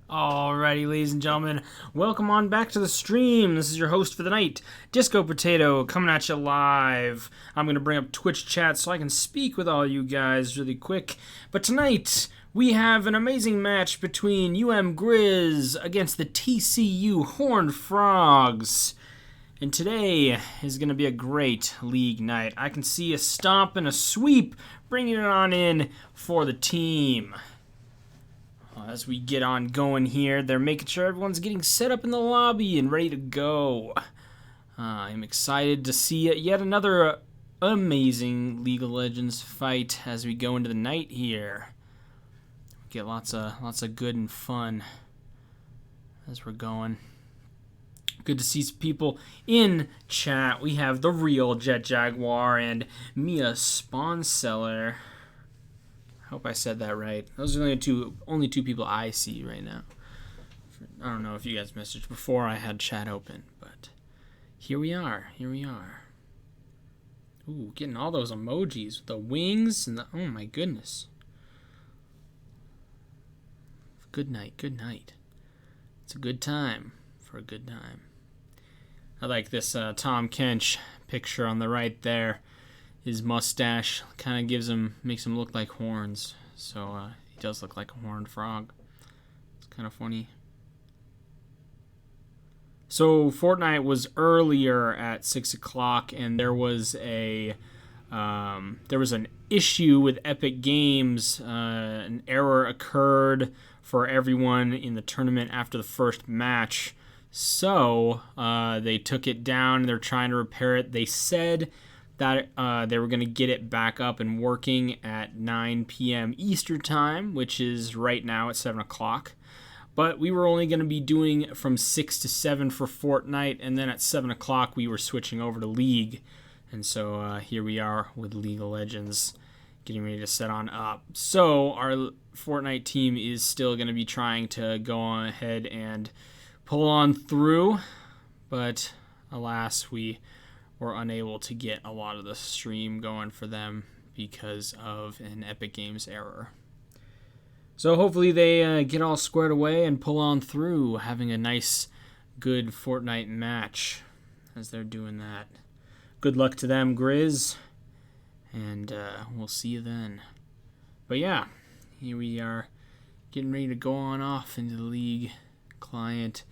Alrighty, ladies and gentlemen, welcome on back to the stream. This is your host for the night, Disco Potato, coming at you live. I'm going to bring up Twitch chat so I can speak with all you guys really quick. But tonight, we have an amazing match between Griz against the TCU Horned Frogs. And today is going to be a great league night. I can see a stomp and a sweep bringing it on in for the team. As we get on going here, they're making sure everyone's getting set up in the lobby and ready to go. I'm excited to see yet another amazing League of Legends fight as we go into the night here. Get lots of good and fun as we're going. Good to see some people in chat. We have the real Jet Jaguar and Mia Spawnseller. I hope I said that right. Those are the only two people I see right now. I don't know if you guys messaged before I had chat open, but here we are. Ooh, getting all those emojis with the wings and the, oh my goodness. Good night. It's a good time for a good time. I like this Tom Kench picture on the right there. His mustache kind of makes him look like horns. So he does look like a horned frog. It's kind of funny. So Fortnite was earlier at 6 o'clock, and there was an issue with Epic Games. An error occurred for everyone in the tournament after the first match. So they took it down. They're trying to repair it. They said that they were going to get it back up and working at 9 p.m. Eastern Time, which is right now at 7 o'clock. But we were only going to be doing from 6 to 7 for Fortnite, and then at 7 o'clock we were switching over to League. And so here we are with League of Legends, getting ready to set on up. So our Fortnite team is still going to be trying to go on ahead and pull on through, but alas, we were unable to get a lot of the stream going for them because of an Epic Games error. So hopefully they get all squared away and pull on through, having a nice, good Fortnite match as they're doing that. Good luck to them, Griz, and we'll see you then. But yeah, here we are getting ready to go on off into the League client.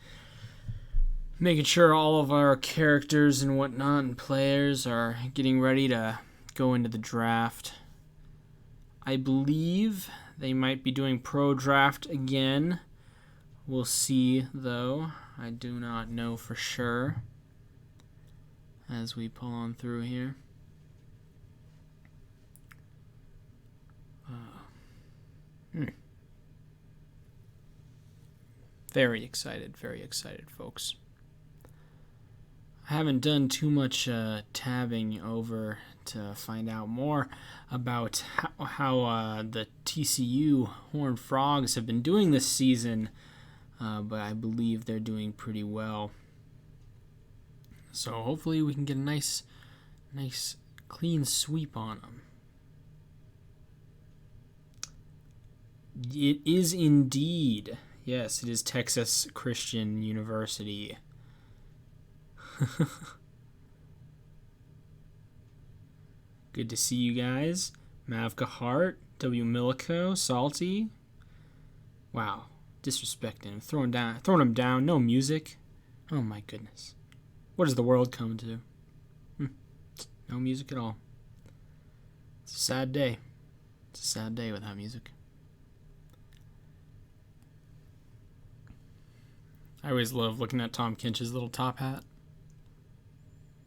Making sure all of our characters and whatnot and players are getting ready to go into the draft. I believe they might be doing pro draft again. We'll see, though. I do not know for sure as we pull on through here. Very excited, folks. I haven't done too much tabbing over to find out more about how the TCU Horned Frogs have been doing this season, but I believe they're doing pretty well. So hopefully we can get a nice clean sweep on them. It is indeed. Yes, it is Texas Christian University. Good to see you guys. Mavka Hart, W. Milico, Salty. Wow, disrespecting him, throwing him down. No music. Oh my goodness, what does the world come to? No music at all. It's a sad day. It's a sad day without music. I always love looking at Tom Kinch's little top hat.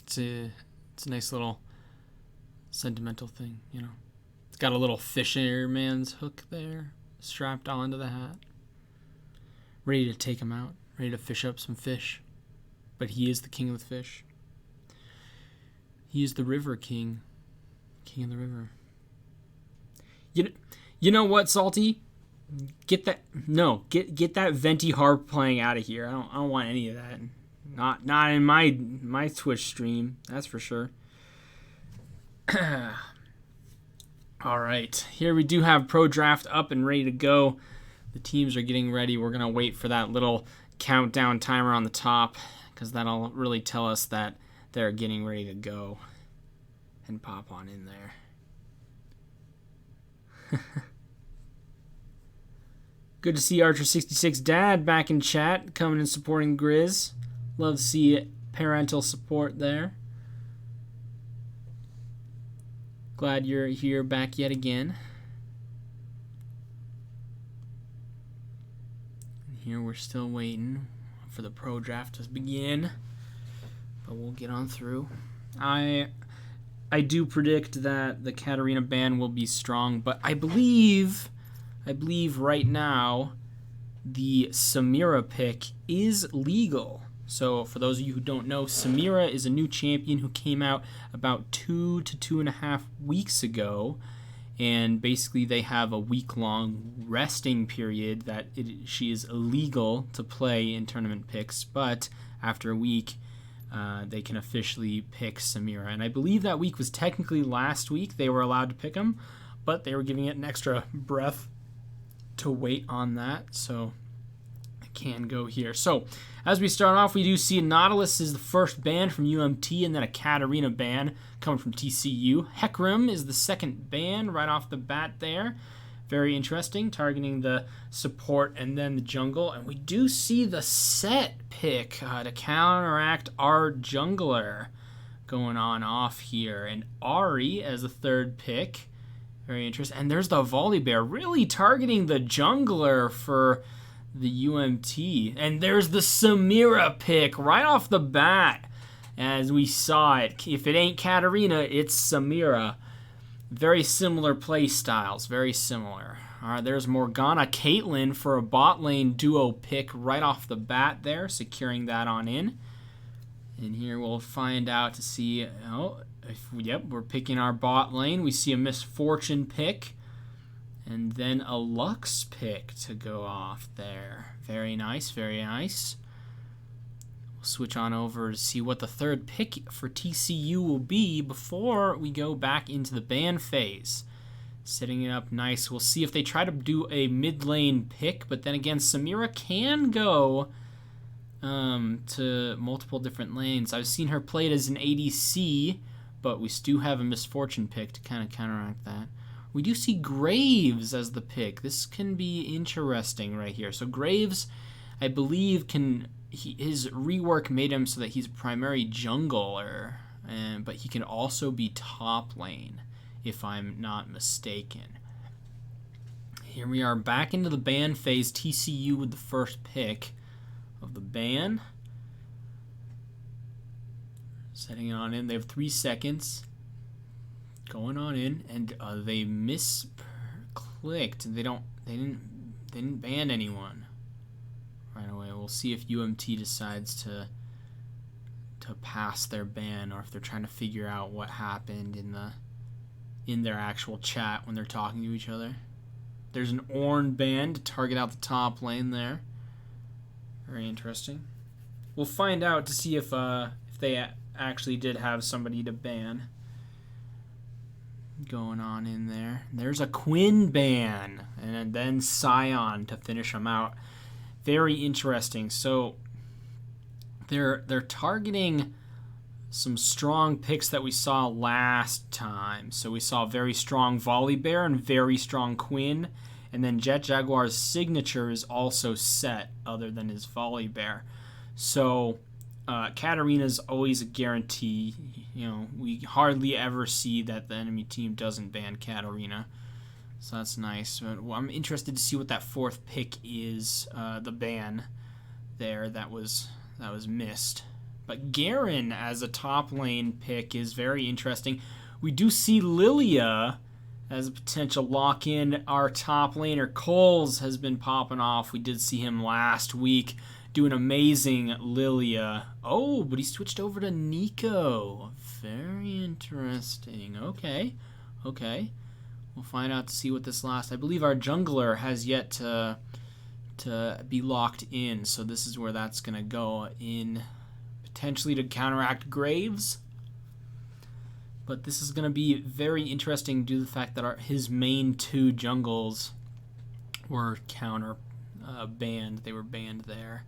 It's a nice little sentimental thing, you know. It's got a little fisherman's hook there strapped onto the hat. Ready to take him out. Ready to fish up some fish. But he is the king of the fish. He is the river king. King of the river. You know what, Salty? Get that venti harp playing out of here. I don't want any of that. Not in my Twitch stream, that's for sure. All right, here we do have Pro Draft up and ready to go. the teams are getting ready. We're going to wait for that little countdown timer on the top because that'll really tell us that they're getting ready to go and pop on in there. Good to see Archer66 Dad back in chat, coming and supporting Griz. Love to see parental support there. Glad you're here back yet again. And here we're still waiting for the pro draft to begin, but we'll get on through. I do predict that the Katarina ban will be strong, but I believe right now the Samira pick is legal. So for those of you who don't know, Samira is a new champion who came out about 2 to 2.5 weeks ago, and basically they have a week-long resting period that she is illegal to play in tournament picks, but after a week they can officially pick Samira. And I believe that week was technically last week. They were allowed to pick him, but they were giving it an extra breath to wait on that, so I can go here. So as we start off, we do see Nautilus is the first ban from UMT, and then a Katarina ban coming from TCU. Hecarim is the second ban right off the bat there. Very interesting, targeting the support and then the jungle. And we do see the set pick to counteract our jungler going on off here. And Ari as the third pick. Very interesting. And there's the Volibear really targeting the jungler for the UMT. And there's the Samira pick right off the bat. As we saw it. If it ain't Katarina, it's Samira. Very similar play styles. Very similar. All right, there's Morgana Caitlyn for a bot lane duo pick right off the bat there. Securing that on in. And here we'll find out to see... Yep, we're picking our bot lane. We see a Misfortune pick. And then a Lux pick to go off there. Very nice, very nice. We'll switch on over to see what the third pick for TCU will be before we go back into the ban phase. Setting it up nice. We'll see if they try to do a mid lane pick. But then again, Samira can go to multiple different lanes. I've seen her played as an ADC, but we do have a Misfortune pick to kind of counteract that. We do see Graves as the pick. This can be interesting right here. So Graves, I believe, his rework made him so that he's a primary jungler, but he can also be top lane, if I'm not mistaken. Here we are back into the ban phase. TCU with the first pick of the ban. Setting it on in. They have 3 seconds. Going on in, and they misclicked. They didn't ban anyone right away. We'll see if UMT decides to pass their ban, or if they're trying to figure out what happened in their actual chat when they're talking to each other. There's an Ornn ban to target out the top lane there. Very interesting. We'll find out to see if they actually did have somebody to ban going on in there. There's a Quinn ban, and then Scion to finish them out. Very interesting. So they're targeting some strong picks that we saw last time. So we saw very strong Volibear and very strong Quinn, and then Jet Jaguar's signature is also set other than his Volibear. So Katarina's always a guarantee. We hardly ever see that the enemy team doesn't ban Katarina, so that's nice. But I'm interested to see what that fourth pick is. The ban there that was missed. But Garen as a top lane pick is very interesting. We do see Lilia as a potential lock-in. Our top laner Coles has been popping off. We did see him last week doing amazing Lilia. Oh, but he switched over to Nico. Very interesting. Okay. We'll find out to see what this lasts. I believe our jungler has yet to be locked in, so this is where that's going to go in, potentially to counteract Graves. But this is going to be very interesting due to the fact that his main two jungles were banned. They were banned there.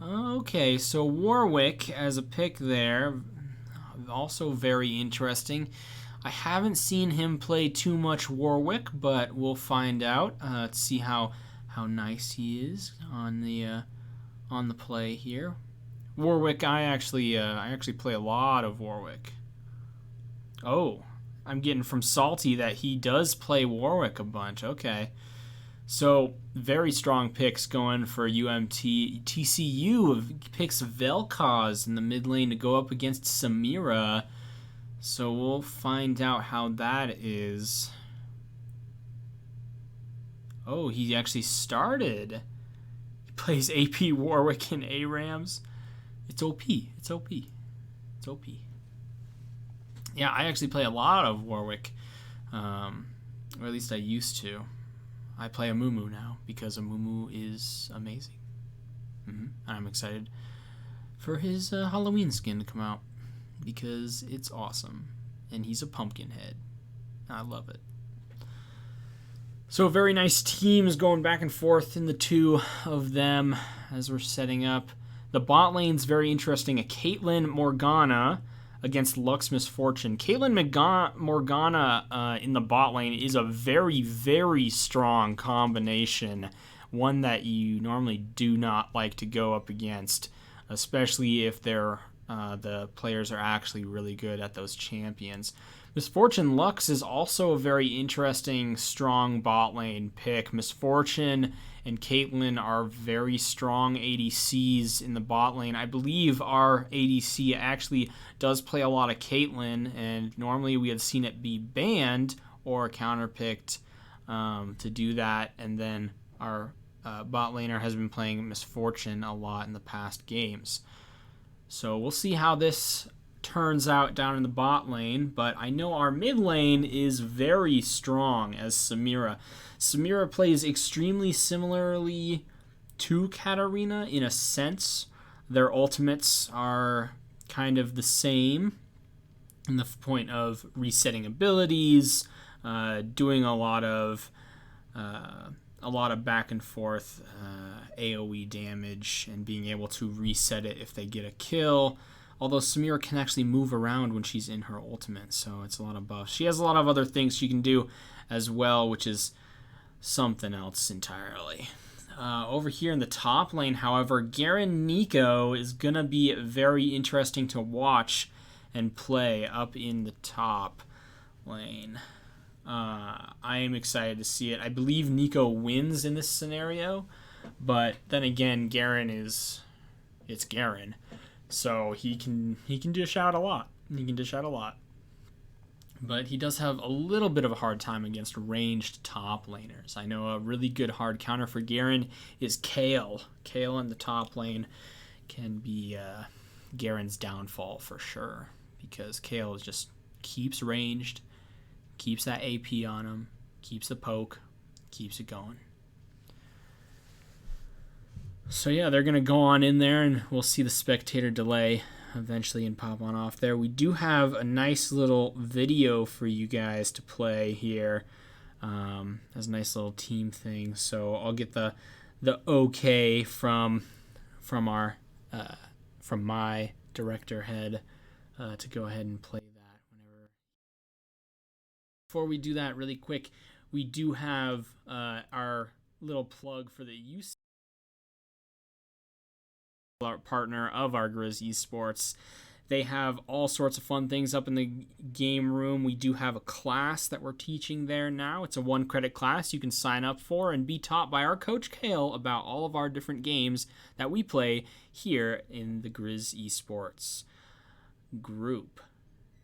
Okay, so Warwick as a pick there, also very interesting. I haven't seen him play too much Warwick, but we'll find out. Let's see how nice he is on the play here. Warwick, I actually play a lot of Warwick. Oh, I'm getting from Salty that he does play Warwick a bunch. Okay. So, very strong picks going for UMT. TCU picks Vel'Koz in the mid lane to go up against Samira. So, we'll find out how that is. Oh, he actually started. He plays AP Warwick and ARAMs. It's OP. It's OP. It's OP. Yeah, I actually play a lot of Warwick. Or at least I used to. I play a Mumu now because a Mumu is amazing. I'm excited for his Halloween skin to come out because it's awesome. And he's a pumpkin head. I love it. So very nice teams going back and forth in the two of them as we're setting up. The bot lane's very interesting. A Caitlyn Morgana against Lux Misfortune. Caitlyn Morgana in the bot lane is a very, very strong combination. One that you normally do not like to go up against, especially if the players are actually really good at those champions. Misfortune Lux is also a very interesting, strong bot lane pick. Misfortune and Caitlyn are very strong ADCs in the bot lane. I believe our ADC actually does play a lot of Caitlyn, and normally we have seen it be banned or counterpicked to do that, and then our bot laner has been playing Misfortune a lot in the past games. So we'll see how this turns out down in the bot lane, but I know our mid lane is very strong as Samira. Samira plays extremely similarly to Katarina in a sense. Their ultimates are kind of the same in the point of resetting abilities, doing a lot of back and forth AoE damage, and being able to reset it if they get a kill. Although Samira can actually move around when she's in her ultimate, so it's a lot of buffs. She has a lot of other things she can do as well, which is something else entirely. Over here in the top lane, however, Garen Nico is going to be very interesting to watch and play up in the top lane. I am excited to see it. I believe Nico wins in this scenario, but then again, it's Garen. So he can dish out a lot. But he does have a little bit of a hard time against ranged top laners. I know a really good hard counter for Garen is Kayle. Kayle in the top lane can be Garen's downfall for sure, because Kayle just keeps ranged, keeps that AP on him, keeps the poke, keeps it going. So yeah, they're going to go on in there, and we'll see the spectator delay eventually and pop on off there. We do have a nice little video for you guys to play here. As a nice little team thing. So I'll get the okay from my director head to go ahead and play that whenever. Before we do that, really quick, we do have our little plug for the use. Our partner of our Griz Esports. They have all sorts of fun things up in the game room. We do have a class that we're teaching there now. It's a 1-credit class you can sign up for and be taught by our coach Kayle about all of our different games that we play here in the Griz Esports group.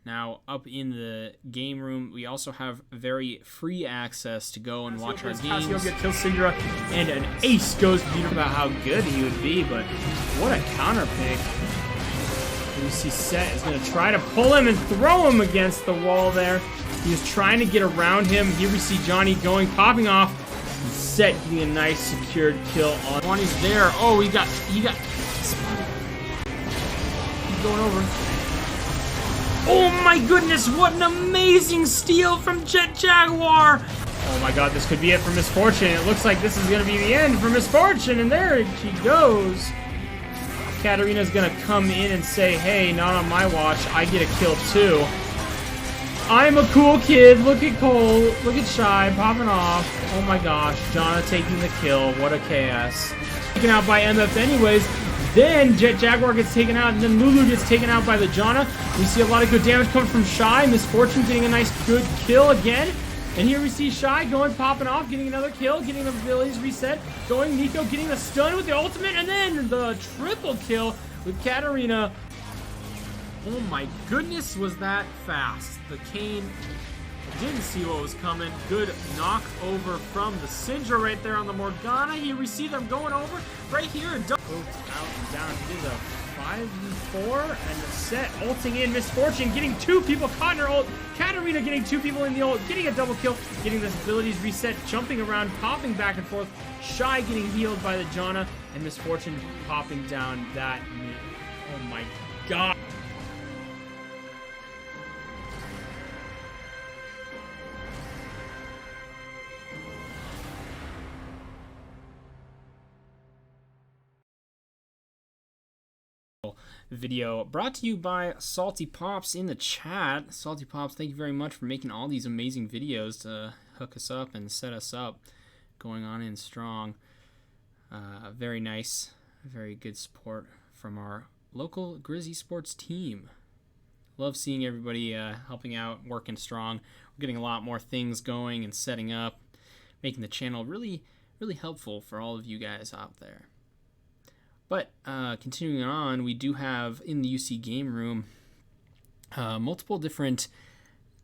Now, up in the game room, we also have very free access to go and watch our games. Cassio get kill Syndra, and an ace goes to beat him about how good he would be, but what a counter pick. You see Set is going to try to pull him and throw him against the wall there. He was trying to get around him. Here we see Johnny going, popping off, and Set getting a nice secured kill on. Johnny's there. Oh, he got spotted. He's going over. Oh my goodness, what an amazing steal from Jet Jaguar! Oh my god, this could be it for Misfortune. It looks like this is going to be the end for Misfortune, and there she goes. Katarina's going to come in and say, hey, not on my watch, I get a kill too. I'm a cool kid. Look at Cole. Look at Shy popping off. Oh my gosh, Jana taking the kill. What a KS. Taken out by MF anyways. Then Jet Jaguar gets taken out, and then Lulu gets taken out by the Jana. We see a lot of good damage coming from Shy. Misfortune getting a nice good kill again. And here we see Shy going, popping off, getting another kill, getting the abilities reset, going Nico, getting the stun with the ultimate, and then the triple kill with Katarina. Oh my goodness, was that fast. The Kane didn't see what was coming. Good knock over from the Syndra right there on the Morgana. He received them going over right here. And out and down. He did a 5v4 and a set. Ulting in. Misfortune getting two people caught in her ult. Katarina getting two people in the ult. Getting a double kill. Getting this abilities reset. Jumping around. Popping back and forth. Shy getting healed by the Jana. And Misfortune popping down that mid. Oh my god. Video brought to you by Salty Pops in the chat. Salty Pops, thank you very much for making all these amazing videos to hook us up and set us up going on in strong. Very nice, very good support from our local Griz Esports team. Love seeing everybody helping out, working strong. We're getting a lot more things going and setting up, making the channel really helpful for all of you guys out there. But continuing on, we do have in the UC game room multiple different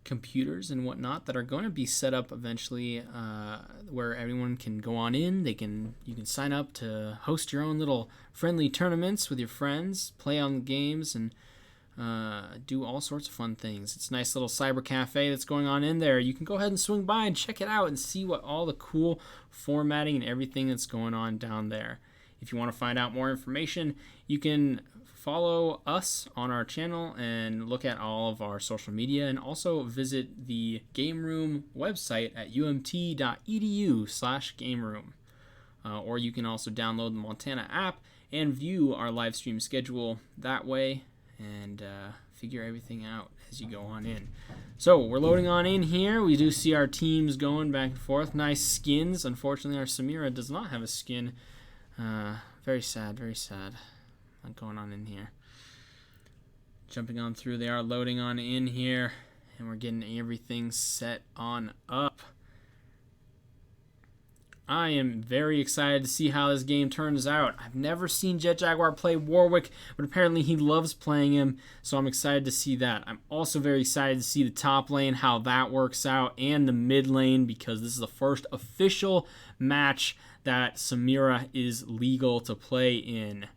computers and whatnot that are going to be set up eventually, where everyone can go on in. You can sign up to host your own little friendly tournaments with your friends, play on the games, and do all sorts of fun things. It's a nice little cyber cafe that's going on in there. You can go ahead and swing by and check it out and see what all the cool formatting and everything that's going on down there. If you want to find out more information, you can follow us on our channel and look at all of our social media, and also visit the Game Room website at umt.edu/gameroom. Or you can also download the Montana app and view our live stream schedule that way and figure everything out as you go on in. So we're loading on in here. We do see our teams going back and forth. Nice skins. Unfortunately, our Samira does not have a skin. Very sad, very sad. Not going on in here. Jumping on through, they are loading on in here, and we're getting everything set on up. I am very excited to see how this game turns out. I've never seen Jet Jaguar play Warwick, but apparently he loves playing him, so I'm excited to see that. I'm also very excited to see the top lane, how that works out, and the mid lane, because this is the first official match that Samira is legal to play in.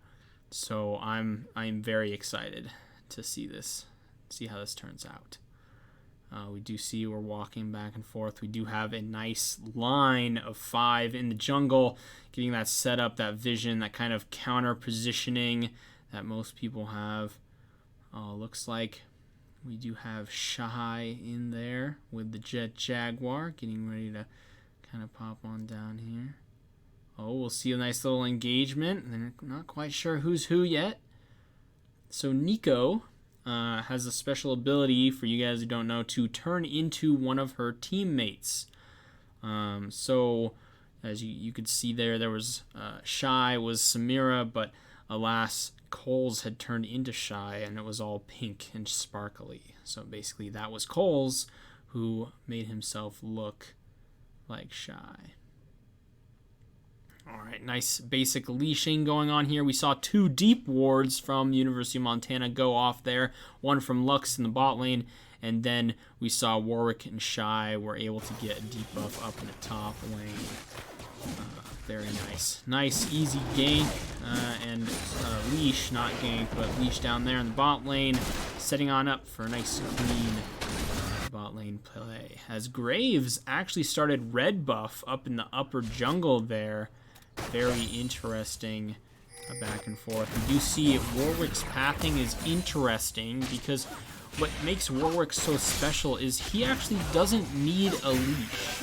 So I'm very excited to see this, see how this turns out. We do see we're walking back and forth. We do have a nice line of 5 in the jungle, getting that setup, that vision, that kind of counter positioning that most people have. Looks like we do have Shy in there with the Jet Jaguar, getting ready to kind of pop on down here. Oh, we'll see a nice little engagement. They're not quite sure who's who yet. So Nico has a special ability, for you guys who don't know, to turn into one of her teammates. So as you could see there was Shy was Samira, but alas, Coles had turned into Shy, and it was all pink and sparkly. So basically that was Coles, who made himself look like Shy. All right, nice basic leashing going on here. We saw 2 deep wards from University of Montana go off there, one from Lux in the bot lane, and then we saw Warwick and Shy were able to get a deep buff up in the top lane. Very nice. Nice, easy gank and leash, not gank, but leash down there in the bot lane, setting on up for a nice clean bot lane play. As Graves actually started red buff up in the upper jungle there. Very interesting back and forth. We do see Warwick's pathing is interesting, because what makes Warwick so special is he actually doesn't need a leash.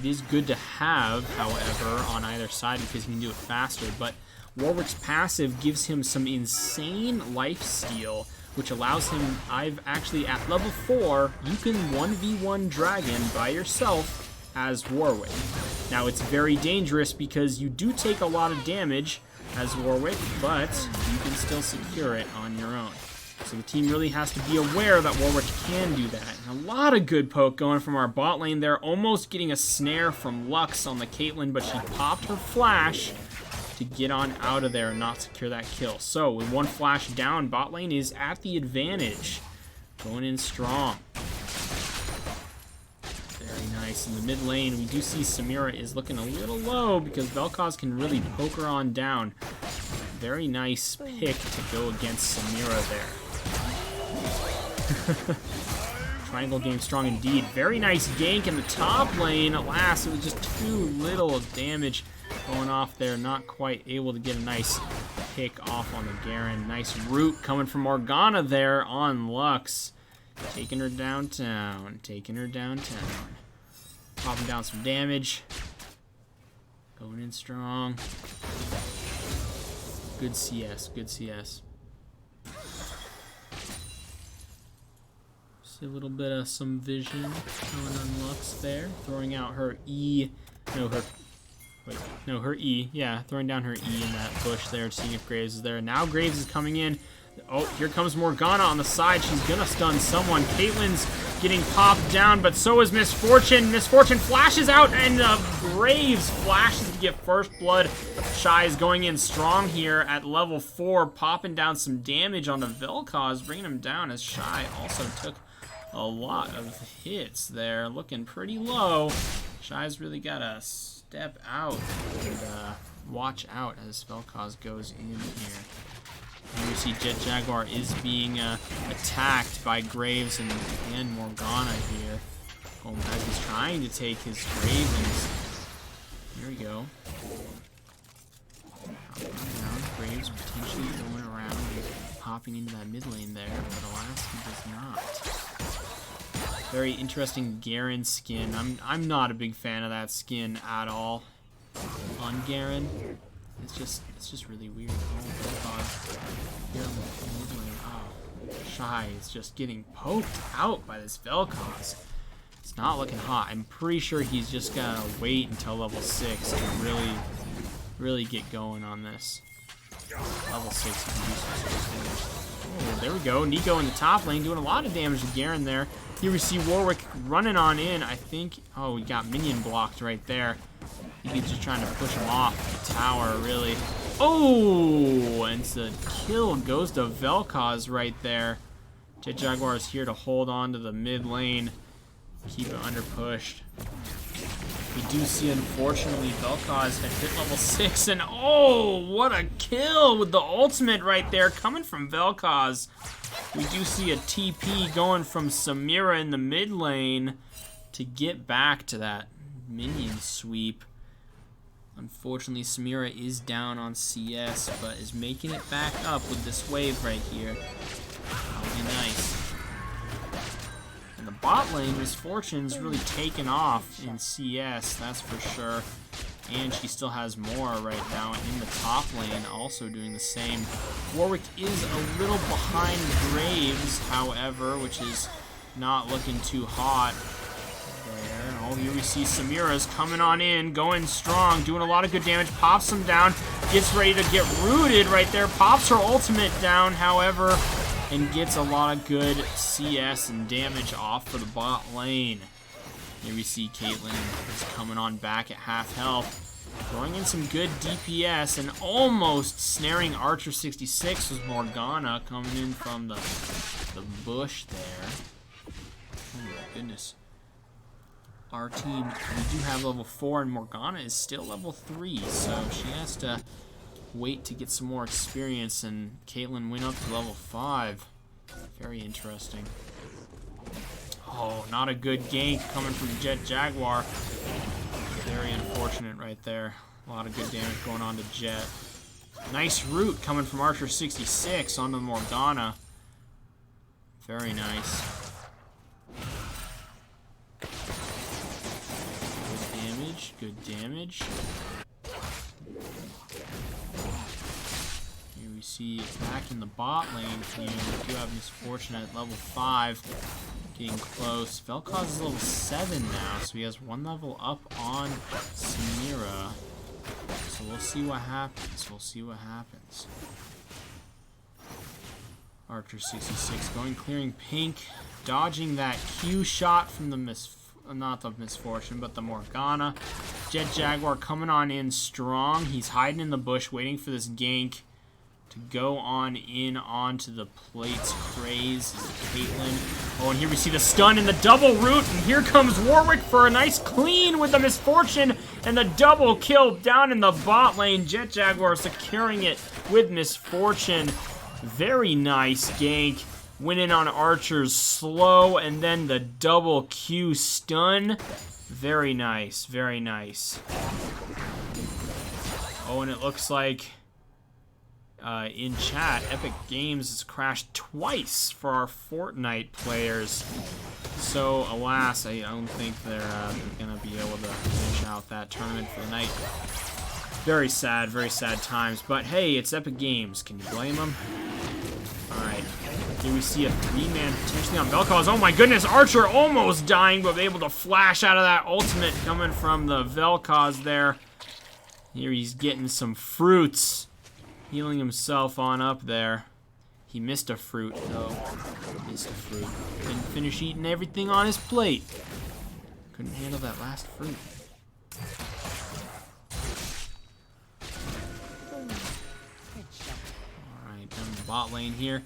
It is good to have, however, on either side because he can do it faster, but Warwick's passive gives him some insane life steal, which allows him, at level 4, you can 1v1 Dragon by yourself as Warwick. Now, it's very dangerous because you do take a lot of damage as Warwick, but you can still secure it on your own. So the team really has to be aware that Warwick can do that. And a lot of good poke going from our bot lane there, almost getting a snare from Lux on the Caitlyn, but she popped her flash to get on out of there and not secure that kill. So with one flash down, bot lane is at the advantage. Going in strong. Very nice. In the mid lane, we do see Samira is looking a little low because Vel'Koz can really poke her on down. Very nice pick to go against Samira there. Triangle game strong indeed. Very nice gank in the top lane. Alas, it was just too little damage going off there. Not quite able to get a nice pick off on the Garen. Nice root coming from Morgana there on Lux. Taking her downtown. Taking her downtown. Popping down some damage. Going in strong. Good CS. Good CS. See a little bit of some vision going on Lux there. Throwing out her E. Her E. Yeah, throwing down her E in that bush there, seeing if Graves is there. Now Graves is coming in. Oh, here comes Morgana on the side. She's gonna stun someone. Caitlyn's getting popped down, but so is Miss Fortune. Miss Fortune flashes out, and Graves flashes to get first blood. Shy is going in strong here at level 4, popping down some damage on the Vel'Koz, bringing him down as Shy also took a lot of hits there, looking pretty low. Shy's really got to step out and watch out as Vel'Koz goes in here. And you see Jet Jaguar is being attacked by Graves and Morgana here. Oh, as he's trying to take his Ravens. Here we go. Down. Graves potentially going around and popping into that mid lane there, but alas, he does not. Very interesting Garen skin. I'm not a big fan of that skin at all on Garen. It's just really weird. Oh god. Here on the mid lane. Oh, Shy is just getting poked out by this Vel'Koz. It's not looking hot. I'm pretty sure he's just gonna wait until level 6 to really get going on this. Level 6 can do some serious damage. Oh, there we go. Nico in the top lane doing a lot of damage to Garen there. Here we see Warwick running on in. I think, oh, we got minion blocked right there. He's just trying to push him off the tower, really. Oh, and the kill goes to Vel'Koz right there. Jet Jaguar is here to hold on to the mid lane. Keep it under pushed. We do see, unfortunately, Vel'Koz had hit level 6, and oh, what a kill with the ultimate right there coming from Vel'Koz. We do see a TP going from Samira in the mid lane to get back to that minion sweep. Unfortunately, Samira is down on CS, but is making it back up with this wave right here. That'll be nice. And the bot lane, Miss Fortune's really taken off in CS, that's for sure. And she still has more right now in the top lane, also doing the same. Warwick is a little behind Graves, however, which is not looking too hot. There. Oh, here we see Samira's coming on in, going strong, doing a lot of good damage, pops him down, gets ready to get rooted right there, pops her ultimate down, however, and gets a lot of good CS and damage off for the bot lane. Here we see Caitlyn is coming on back at half health, throwing in some good DPS and almost snaring Archer 66 with Morgana coming in from the bush there. Oh my goodness. Our team, we do have level 4 and Morgana is still level 3, so she has to wait to get some more experience, and Caitlyn went up to level 5. Very interesting. Oh, not a good gank coming from Jet Jaguar. Very unfortunate right there. A lot of good damage going on to Jet. Nice root coming from Archer 66 onto Morgana. Very nice. Good damage. Good damage. Here we see back in the bot lane here. We do have Misfortune at level 5. Getting close. Vel'Koz is level 7 now, so he has 1 level up on Samira. So we'll see what happens. We'll see what happens. Archer 66 going clearing pink, dodging that Q shot from the not the Misfortune, but the Morgana. Jet Jaguar coming on in strong. He's hiding in the bush, waiting for this gank to go on in onto the plates. Griz, Caitlyn. Oh, and here we see the stun and the double root, and here comes Warwick for a nice clean with the Misfortune and the double kill down in the bot lane. Jet Jaguar securing it with Misfortune. Very nice gank. Winning on Archer's slow, and then the double Q stun. Very nice, very nice. Oh, and it looks like in chat, Epic Games has crashed twice for our Fortnite players. So, alas, I don't think they're going to be able to finish out that tournament for the night. Very sad times. But hey, it's Epic Games. Can you blame them? Alright, here we see a 3-man potentially on Vel'Koz. Oh my goodness, Archer almost dying, but able to flash out of that ultimate coming from the Vel'Koz there. Here he's getting some fruits. Healing himself on up there. He missed a fruit, though. Missed a fruit. Didn't finish eating everything on his plate. Couldn't handle that last fruit. Alright, down the bot lane here.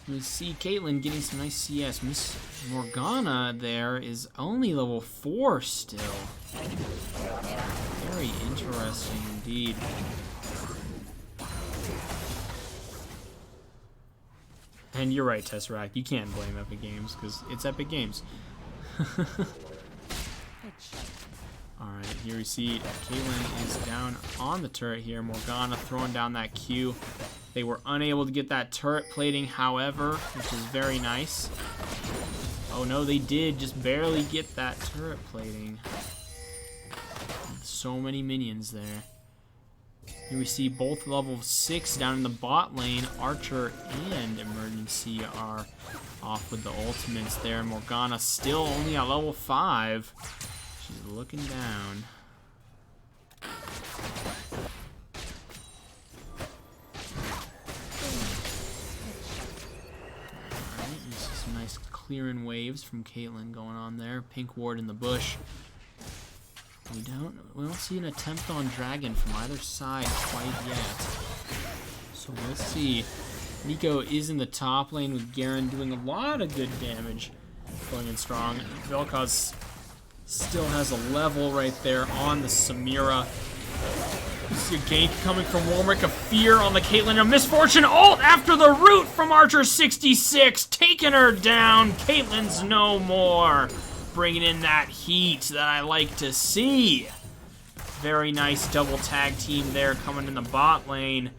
We see Caitlyn getting some nice CS. Miss Morgana there is only level 4 still. Very interesting indeed. And you're right, Tesseract. You can't blame Epic Games because it's Epic Games. Alright, here we see Caitlyn is down on the turret here. Morgana throwing down that Q. They were unable to get that turret plating, however, which is very nice. Oh no, they did just barely get that turret plating. So many minions there. Here we see both level 6 down in the bot lane. Archer and Emergency are off with the ultimates there. Morgana still only at level 5. She's looking down. Alright, you see some nice clearing waves from Caitlyn going on there. Pink ward in the bush. We don't see an attempt on Dragon from either side quite yet. So we'll see. Neeko is in the top lane with Garen doing a lot of good damage. Going in strong. Vel'Koz still has a level right there on the Samira. You see a gank coming from Warwick, a fear on the Caitlyn. A Misfortune ult after the root from Archer 66. Taking her down. Caitlyn's no more. Bringing in that heat that I like to see. Very nice double tag team there coming in the bot lane.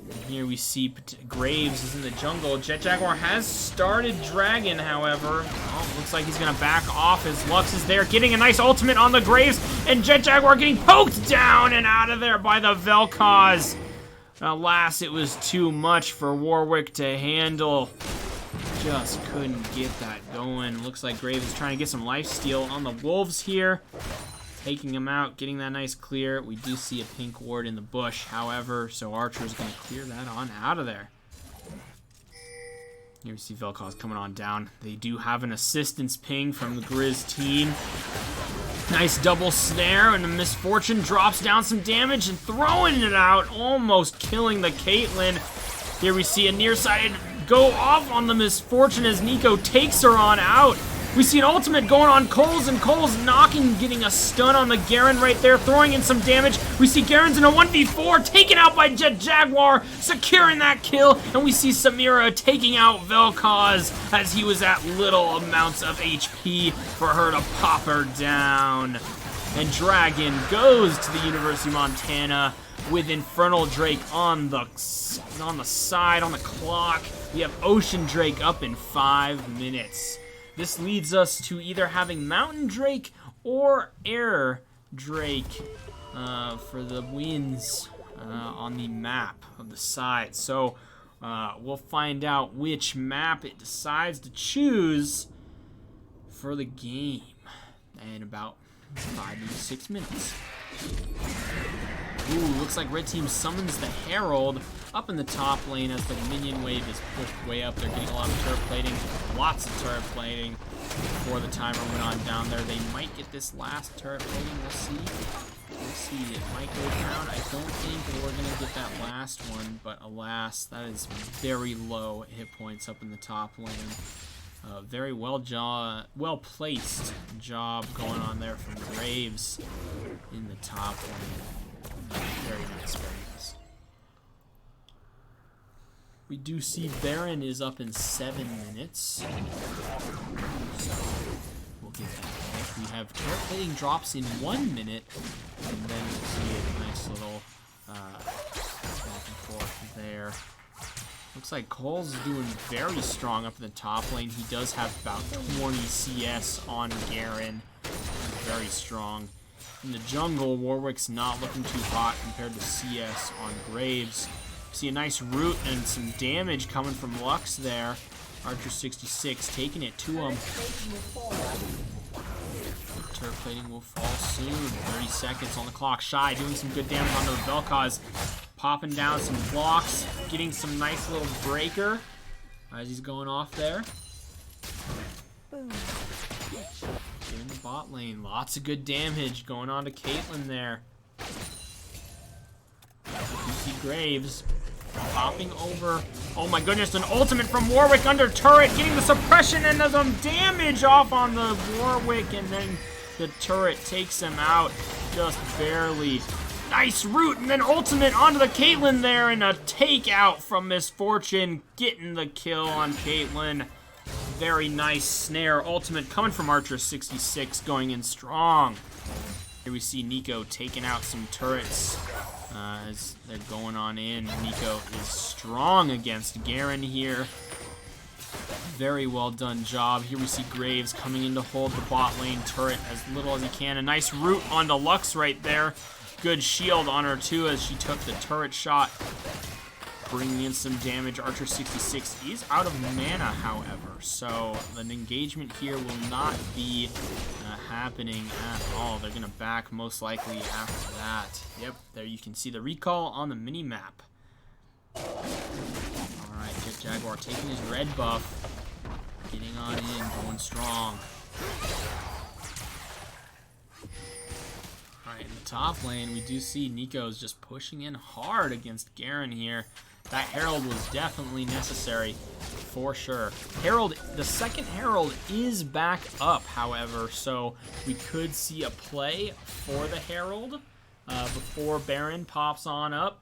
And here we see Graves is in the jungle. Jet Jaguar has started Dragon, however. Oh, looks like he's going to back off as Lux is there, getting a nice ultimate on the Graves. And Jet Jaguar getting poked down and out of there by the Vel'Koz. Alas, it was too much for Warwick to handle. Just couldn't get that going. Looks like Graves is trying to get some lifesteal on the Wolves here. Taking him out, getting that nice clear. We do see a pink ward in the bush, however, so Archer's going to clear that on out of there. Here we see Vel'Koz coming on down. They do have an assistance ping from the Griz team. Nice double snare, and the Misfortune drops down some damage and throwing it out, almost killing the Caitlyn. Here we see a nearsighted go off on the Misfortune as Neeko takes her on out. We see an ultimate going on Coles, and Coles knocking, getting a stun on the Garen right there, throwing in some damage. We see Garen's in a 1v4, taken out by Jet Jaguar, securing that kill, and we see Samira taking out Vel'Koz as he was at little amounts of HP for her to pop her down. And Dragon goes to the University of Montana with Infernal Drake on the side, on the clock. We have Ocean Drake up in 5 minutes. This leads us to either having Mountain Drake or Air Drake for the wins on the map of the side. So we'll find out which map it decides to choose for the game in about 5 to 6 minutes. Ooh, looks like red team summons the Herald up in the top lane as the minion wave is pushed way up. They're getting a lot of turret plating, lots of turret plating before the timer went on down there. They might get this last turret plating, we'll see. We'll see, it might go down. I don't think we're gonna get that last one, but alas, that is very low hit points up in the top lane. Very well placed job going on there from Graves in the top lane. Very nice, very nice. We do see Baron is up in 7 minutes. So we'll get that. We have turret plating drops in 1 minute, and then we'll see a nice little back and forth there. Looks like Cole's doing very strong up in the top lane. He does have about 20 CS on Garen. Very strong. In the jungle, Warwick's not looking too hot compared to CS on Graves. See a nice root and some damage coming from Lux there. Archer 66 taking it to him. Turret plating will fall soon. 30 seconds on the clock. Shy doing some good damage onto the Vel'Koz. Popping down some blocks. Getting some nice little breaker as he's going off there. Boom. In the bot lane. Lots of good damage going on to Caitlyn there. You see Graves popping over. Oh my goodness, an ultimate from Warwick under turret, getting the suppression and some damage off on the Warwick, and then the turret takes him out just barely. Nice root, and then ultimate onto the Caitlyn there, and a takeout from Misfortune, getting the kill on Caitlyn. Very nice snare. Ultimate coming from Archer 66, going in strong. Here we see Nico taking out some turrets as they're going on in. Nico is strong against Garen here. Very well done job. Here we see Graves coming in to hold the bot lane turret as little as he can. A nice root onto Lux right there. Good shield on her too as she took the turret shot, bringing in some damage. Archer 66 is out of mana, however, so an engagement here will not be happening at all. They're gonna back most likely after that. Yep, there you can see the recall on the mini map. All right, Jet Jaguar taking his red buff, getting on in, going strong. All right, in the top lane, we do see Nico's just pushing in hard against Garen here. That Herald was definitely necessary, for sure. Herald, the second Herald is back up, however, so we could see a play for the Herald before Baron pops on up.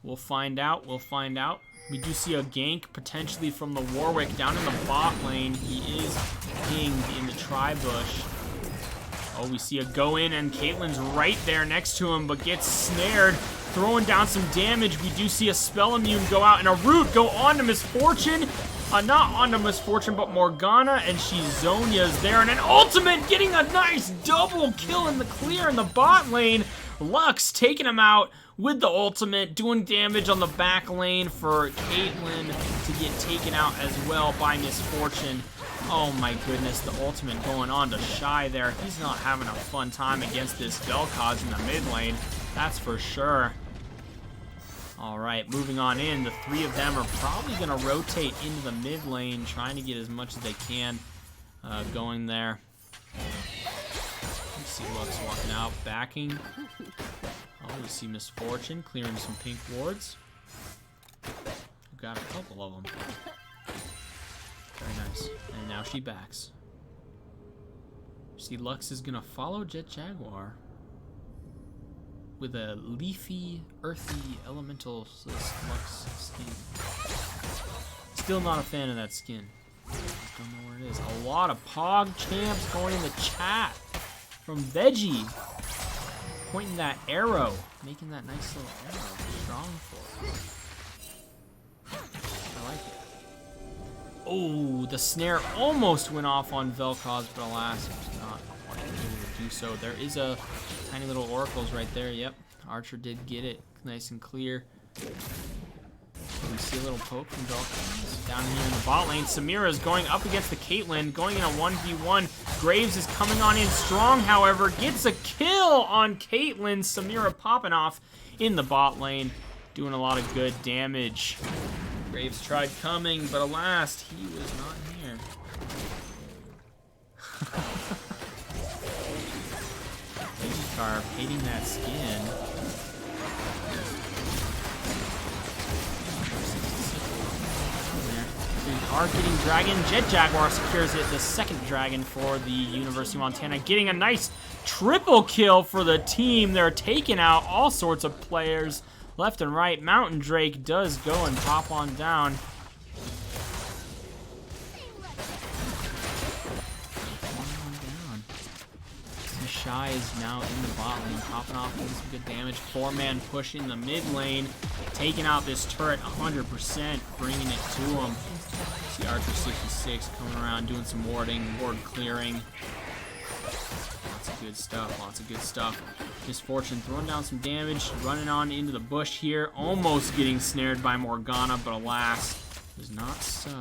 We'll find out, we'll find out. We do see a gank potentially from the Warwick down in the bot lane. He is pinged in the tri-bush. Oh, we see a go in, and Caitlyn's right there next to him, but gets snared. Throwing down some damage. We do see a spell immune go out and a root go on to Misfortune. Not onto Misfortune, but Morgana, and she Zonya's there. And an ultimate getting a nice double kill in the clear in the bot lane. Lux taking him out with the ultimate, doing damage on the back lane for Caitlyn to get taken out as well by Misfortune. Oh my goodness, the ultimate going on to Shy there. He's not having a fun time against this Vel'Koz in the mid lane, that's for sure. All right, moving on in. The three of them are probably going to rotate into the mid lane, trying to get as much as they can going there. You see Lux walking out, backing. Oh, we see Misfortune clearing some pink wards. We've got a couple of them. Very nice. And now she backs. See, Lux is going to follow Jet Jaguar with a leafy, earthy, elemental Lux skin. Still not a fan of that skin. Don't know where it is. A lot of Pog champs going in the chat from Veggie. Pointing that arrow. Making that nice little arrow. Strong for it. I like it. Oh, the snare almost went off on Vel'Koz, but alas, it was not quite able to do so. There is a tiny little oracles right there. Yep, Archer did get it nice and clear. We see a little poke from Velcons. Down here in the bot lane, Samira is going up against the Caitlyn, going in a 1v1. Graves is coming on in strong, however, gets a kill on Caitlyn. Samira popping off in the bot lane, doing a lot of good damage. Graves tried coming, but alas, he was not here. Magikarp hating that skin. Are getting dragon. Jet Jaguar secures it, the second dragon for the University of Montana, getting a nice triple kill for the team. They're taking out all sorts of players left and right. Mountain Drake does go and pop on down. Shy is now in the bot lane, popping off, doing some good damage. 4-man push in the mid lane, taking out this turret 100%, bringing it to him. See Archer 66 coming around, doing some warding, ward clearing. Lots of good stuff, lots of good stuff. Misfortune throwing down some damage, running on into the bush here, almost getting snared by Morgana, but alas, it was not so.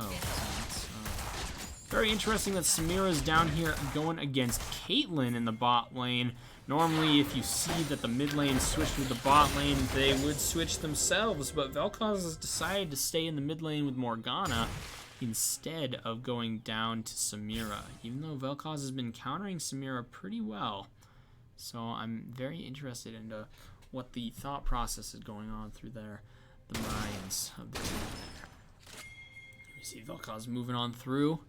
Very interesting that Samira's down here going against Caitlyn in the bot lane. Normally, if you see that the mid lane switched with the bot lane, they would switch themselves, but Vel'Koz has decided to stay in the mid lane with Morgana instead of going down to Samira, even though Vel'Koz has been countering Samira pretty well. So I'm very interested into what the thought process is going on through there, the minds of the team there. You see Vel'Koz moving on through,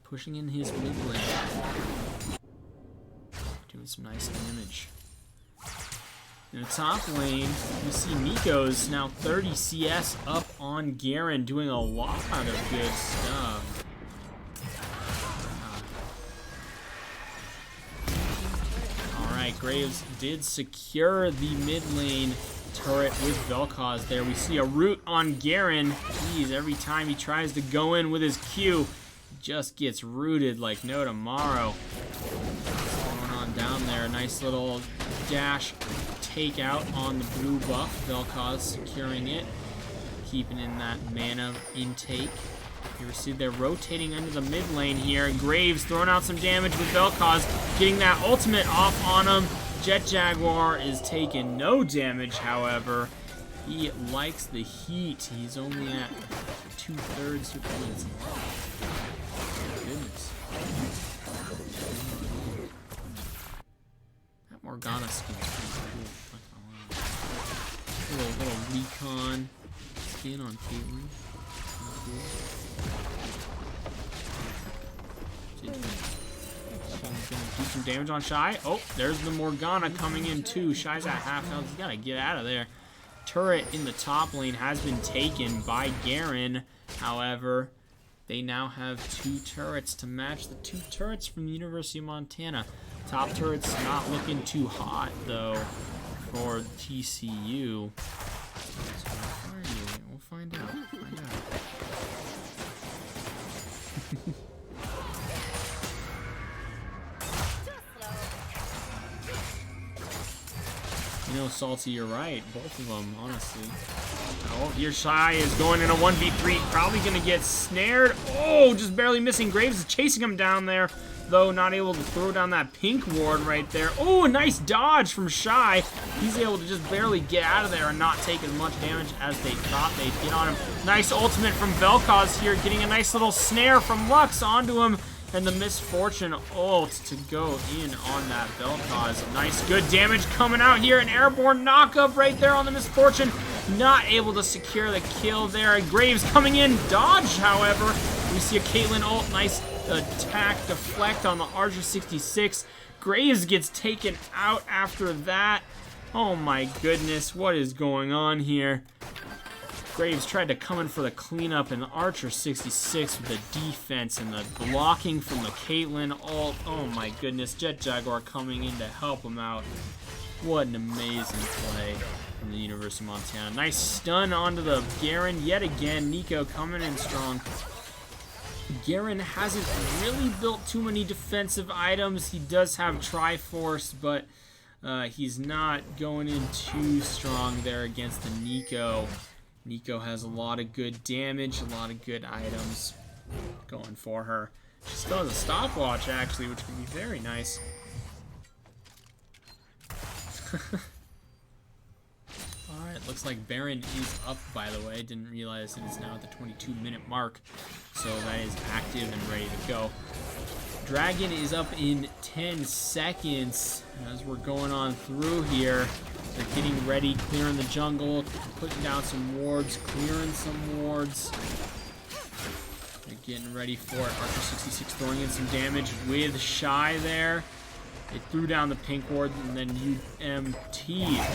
pushing in his mid lane, doing some nice damage. In the top lane, you see Nico's now 30 CS up on Garen, doing a lot of good stuff. Alright, Graves did secure the mid lane turret with Vel'Koz there. We see a root on Garen. Jeez, every time he tries to go in with his Q, just gets rooted like no tomorrow. What's going on down there? Nice little dash takeout on the blue buff. Vel'Koz securing it, keeping in that mana intake. You see they're rotating into the mid lane here. Graves throwing out some damage with Vel'Koz, getting that ultimate off on him. Jet Jaguar is taking no damage, however. He likes the heat. He's only at 2/3 hit points. Goodness. That Morgana skin is pretty cool. Little recon skin on Caitlyn. Cool. Gonna do some damage on Shy. Oh, there's the Morgana coming in too. Shy's at half health. He's gotta get out of there. Turret in the top lane has been taken by Garen. However, they now have 2 turrets to match the 2 turrets from the University of Montana. Top turret's not looking too hot though for TCU. So where are you? We'll find out. You know, Salty, you're right. Both of them, honestly. Oh, here Shy is going in a 1v3. Probably going to get snared. Oh, just barely missing. Graves is chasing him down there, though not able to throw down that pink ward right there. Oh, a nice dodge from Shy. He's able to just barely get out of there and not take as much damage as they thought they'd get on him. Nice ultimate from Vel'Koz here, getting a nice little snare from Lux onto him. And the Misfortune ult to go in on that Vel'Koz. Nice, good damage coming out here. An airborne knockup right there on the Misfortune. Not able to secure the kill there. Graves coming in. Dodge, however. We see a Caitlyn ult. Nice attack deflect on the Archer 66. Graves gets taken out after that. Oh my goodness. What is going on here? Graves tried to come in for the cleanup, and the Archer 66 with the defense and the blocking from the Caitlyn ult. Oh my goodness, Jet Jaguar coming in to help him out. What an amazing play from the University of Montana. Nice stun onto the Garen yet again. Nico coming in strong. Garen hasn't really built too many defensive items. He does have Triforce, but he's not going in too strong there against the Nico. Nico has a lot of good damage, a lot of good items going for her. She still has a stopwatch, actually, which can be very nice. Alright, looks like Baron is up, by the way. Didn't realize it is now at the 22-minute mark. So that is active and ready to go. Dragon is up in 10 seconds as we're going on through here. They're getting ready, clearing the jungle, putting down some wards, clearing some wards. They're getting ready for it. Archer 66 throwing in some damage with Shy there. They threw down the pink ward, and then UMT get out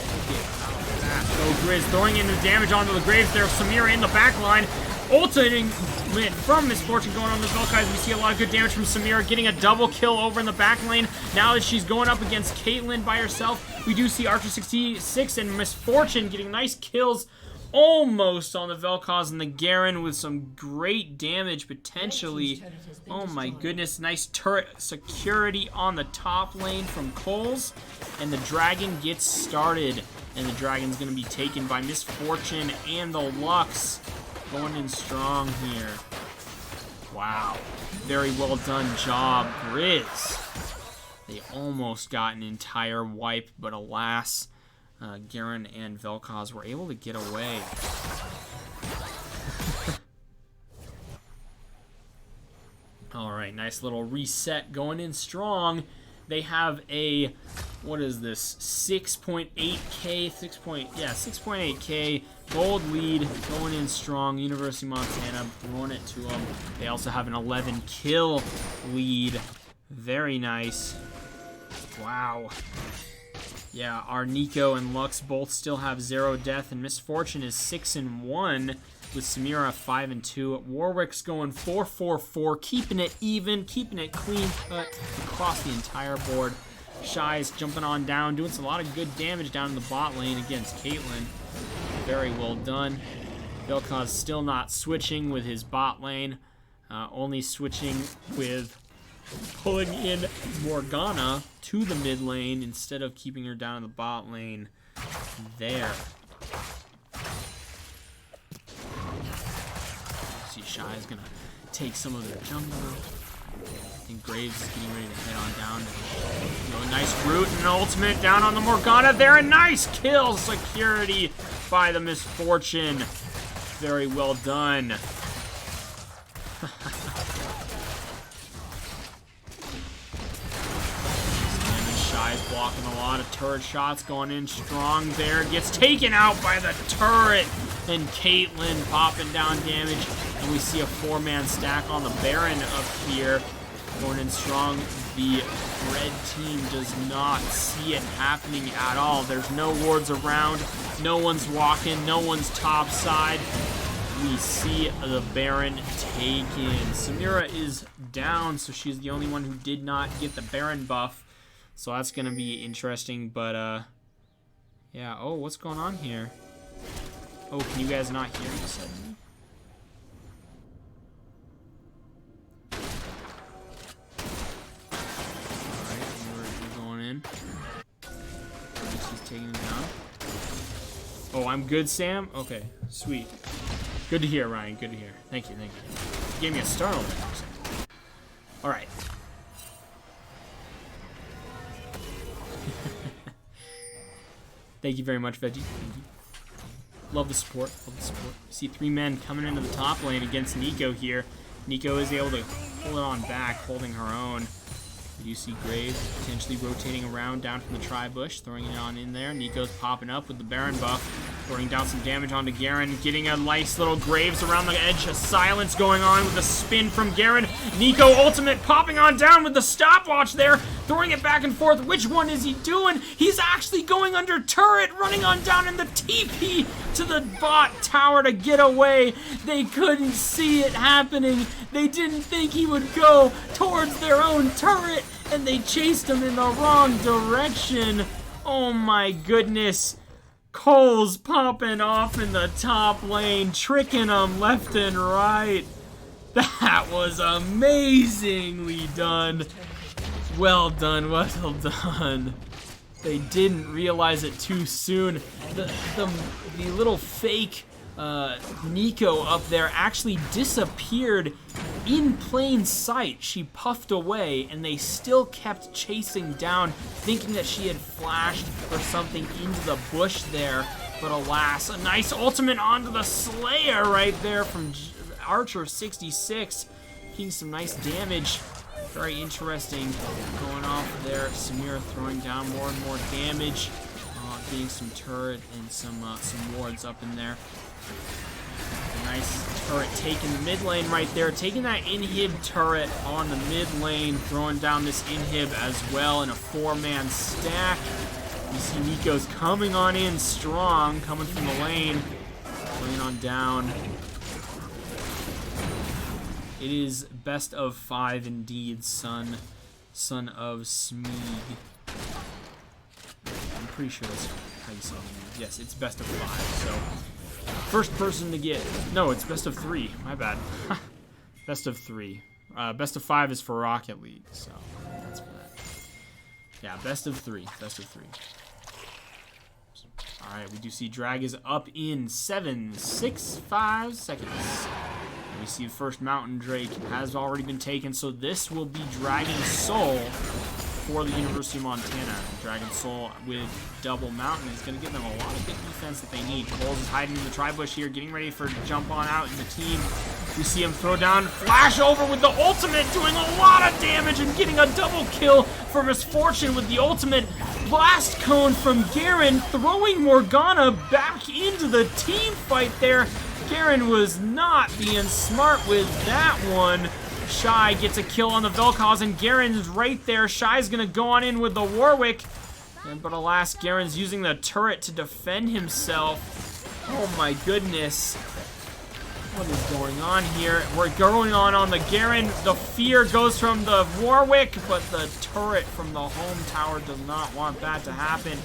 fast. So Griz throwing in the damage onto the Graves there. Samira in the back line. Ulting from Misfortune going on the Vel'Koz. We see a lot of good damage from Samira, getting a double kill over in the back lane. Now that she's going up against Caitlyn by herself, we do see Archer 66 and Misfortune getting nice kills almost on the Vel'Koz and the Garen with some great damage potentially. Oh my goodness, nice turret security on the top lane from Coles. And the Dragon gets started. And the Dragon's going to be taken by Misfortune and the Lux. Going in strong here. Wow. Very well done job, Griz. They almost got an entire wipe, but alas, Garen and Vel'Koz were able to get away. Alright, nice little reset going in strong. They have a, what is this, 6.8k, 6.8k gold lead going in strong. University of Montana throwing it to them. They also have an 11 kill lead. Very nice. Wow. Yeah, our Nico and Lux both still have 0 death, and Misfortune is 6-1 with Samira 5-2. Warwick's going 4-4-4, keeping it even, keeping it clean cut across the entire board. Shy's jumping on down, doing a lot of good damage down in the bot lane against Caitlyn. Very well done. Vel'Koz still not switching with his bot lane, only switching with pulling in Morgana to the mid lane instead of keeping her down in the bot lane there. See, Shy is going to take some of their jungle. I think Graves is getting ready to head on down. A nice root and an ultimate down on the Morgana there. A nice kill security by the Misfortune. Very well done. Shy's blocking a lot of turret shots, going in strong there. Gets taken out by the turret. And Caitlyn popping down damage. And we see a 4-man stack on the Baron up here. Going in strong. The red team does not see it happening at all. There's no wards around. No one's walking. No one's top side. We see the Baron taken. Samira is down, so she's the only one who did not get the Baron buff. So that's going to be interesting, but, yeah. Oh, what's going on here? Oh, can you guys not hear me suddenly? Alright, we're going in. She's taking him down. Oh, I'm good, Sam? Okay, sweet. Good to hear, Ryan. Good to hear. Thank you, thank you. You gave me a startle there. Alright. Thank you very much, Veggie. Thank you. Love the support. Love the support. See 3 men coming into the top lane against Nico here. Nico is able to pull it on back, holding her own. You see Graves potentially rotating around down from the tri-bush, throwing it on in there. Nico's popping up with the Baron buff, throwing down some damage onto Garen, getting a nice little Graves around the edge. A silence going on with a spin from Garen. Nico ultimate popping on down with the stopwatch there, throwing it back and forth. Which one is he doing? He's actually going under turret, running on down in the TP to the bot tower to get away. They couldn't see it happening. They didn't think he would go towards their own turret, and they chased him in the wrong direction. Oh my goodness. Cole's popping off in the top lane, tricking them left and right. That was amazingly done. Well done, well done. They didn't realize it too soon. The little fake Nico up there actually disappeared in plain sight. She puffed away, and they still kept chasing down, thinking that she had flashed or something into the bush there. But alas, a nice ultimate onto the Slayer right there from Archer 66, getting some nice damage. Very interesting going off there. Samira throwing down more and more damage, getting some turret and some wards up in there. A nice turret taking the mid lane right there, taking that inhib turret on the mid lane, throwing down this inhib as well in a 4-man stack. You see Nico's coming on in strong, coming from the lane, playing on down. It is best of 5 indeed, son of Smeeg. I'm pretty sure that's how you say it. Yes, it's best of 5, so first person to get, no, it's best of 3, my bad. Best of 3. Best of 5 is for Rocket League, so that's for that. Yeah, best of 3, best of 3. Alright, we do see Drag is up in 7, 6, 5 seconds. We see the first Mountain Drake has already been taken, so this will be Dragon Soul for the University of Montana. Dragon Soul with double Mountain is going to give them a lot of good defense that they need. Coles is hiding in the tri-bush here, getting ready for to jump on out in the team. We see him throw down, flash over with the ultimate, doing a lot of damage and getting a double kill for Misfortune with the ultimate. Blast Cone from Garen, throwing Morgana back into the team fight there. Garen was not being smart with that one. Shy gets a kill on the Vel'Koz, and Garen's right there. Shy's gonna go on in with the Warwick. But alas, Garen's using the turret to defend himself. Oh my goodness. What is going on here? We're going on the Garen. The fear goes from the Warwick, but the turret from the home tower does not want that to happen.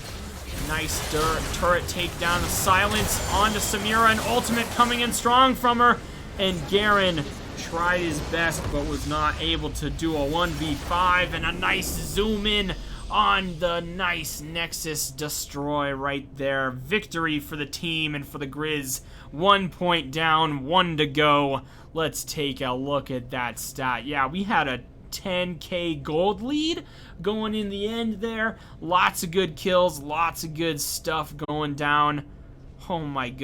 Nice turret takedown, the silence onto Samira, and ultimate coming in strong from her. And Garen tried his best, but was not able to do a 1v5, and a nice zoom in on the nice Nexus destroy right there. Victory for the team and for the Griz. 1 point down, 1 to go. Let's take a look at that stat. Yeah, we had a 10k gold lead going in the end there. Lots of good kills, lots of good stuff going down. Oh my goodness.